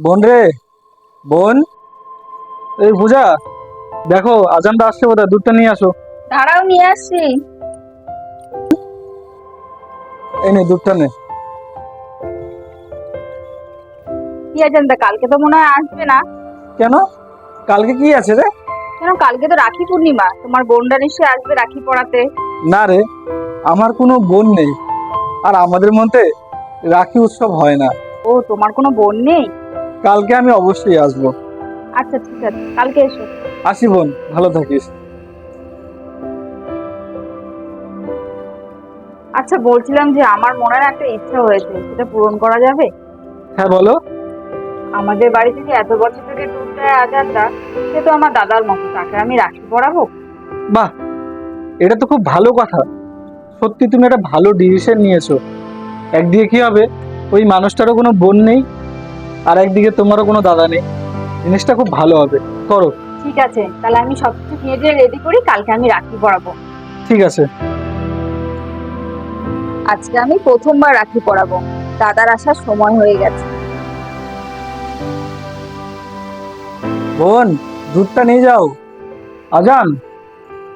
বোন রে, বোন। এই পূজা, দেখো আজানটা আসছে বোধহয়, দুধটা নিয়ে আসো। দাঁড়াও, নিয়ে আসছি। এই নে দুধটা নে। কি আজানটা? কালকে তো মনে হয় আসবে না। কেন? কালকে কি আছে রে? কেন, কালকে তো রাখি পূর্ণিমা, তোমার বোনরা নিশ্চয়ই আসবে রাখি পরাতে। না রে, আমার কোনো বোন নেই, আর আমাদের মধ্যে রাখি উৎসব হয় না। ও, তোমার কোনো বোন নেই? কালকে আমি অবশ্যই আসবো। আচ্ছা ঠিক আছে, কালকে এসো। আসি বোন, ভালো থাকিস। আচ্ছা, বলছিলাম যে আমার মনের একটা ইচ্ছা হয়েছে, সেটা পূরণ করা যাবে? হ্যাঁ বলো। আমাদের বাড়িতে যে এত বছর থেকে দুধ দেয় আজানটা, সে তো আমার দাদার মতো, তাকে আমি রাখি পরাবো। বাহ, এটা তো খুব ভালো কথা। সত্যি তুমি একটা ভালো ডিসিশন নিয়েছো। একদিকে কি হবে, ওই মানুষটারও কোনো বোন নেই, আর একদিকে তোমারও কোনো দাদা নেই। জিনিসটা খুব ভালো হবে, করো। ঠিক আছে, তাহলে আমি সবকিছু নিয়ে যেয়ে রেডি করি, কালকে আমি রাখি পরাবো। ঠিক আছে। আজকে আমি প্রথমবার রাখি পরাবো, দাদার আসার সময় হয়ে গেছে। বোন, দুধটা নিয়ে যাও। আজান,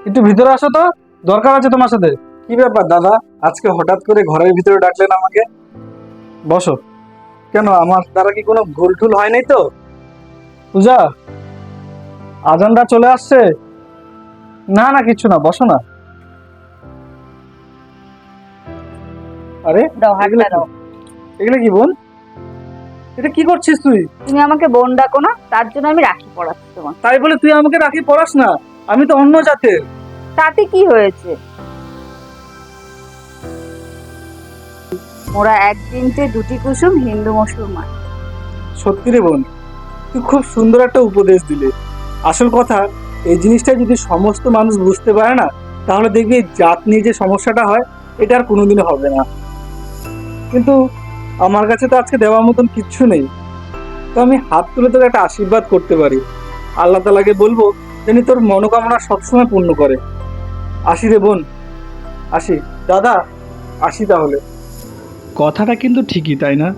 একটু ভিতরে আসো তো, দরকার আছে তোমার সাথে। কি ব্যাপার দাদা, আজকে হঠাৎ করে ঘরের ভিতরে ডাকলেন আমাকে? বসো। কেন, আমার দ্বারা কি কোনো ভুল টুল হয় নাই তো? পূজা, আজানটা চলে আসছে। না না, কিছু না, বসো না। আরে, দাও, এগুলো হাতটা কি? দাও। এগুলো কি বোন? এটা কি করছিস তুই? তুমি আমাকে বোন ডাকো না, তার জন্য আমি রাখি পরাচ্ছি তোমার। তাই বলে তুই আমাকে রাখি পরাস না? আমি তো অন্য জাতের। তাতে কি হয়েছে? মোরা একদিনতে দুটি কুসুম, হিন্দু মুসলমান। সত্যি রে বোন, তুই খুব সুন্দর একটা উপদেশ দিলে। আসল কথা, এই জিনিসটা যদি সমস্ত মানুষ বুঝতে পারে না, তাহলে দেখবি এই জাত নিয়ে যে সমস্যাটা হয়, এটা আর কোনোদিনও হবে না। কিন্তু আমার কাছে তো আজকে দেওয়ার মতন কিচ্ছু নেই। তো আমি হাত তুলে তোকে একটা আশীর্বাদ করতে পারি। আল্লাহ তালাকে বলবো যেন তোর মনোকামনা সবসময় পূর্ণ করে। আসি রে বোন, আসি। দাদা, আসি তাহলে। কথাটা কিন্তু ঠিকই, তাই না?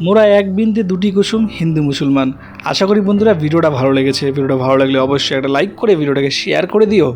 মোরা এক বিন্দে দুটি কুসুম, হিন্দু মুসলমান। আশা করি বন্ধুরা ভিডিওটা ভালো লেগেছে। ভিডিওটা ভালো লাগলে অবশ্যই একটা লাইক করে ভিডিওটাকে শেয়ার করে দিও।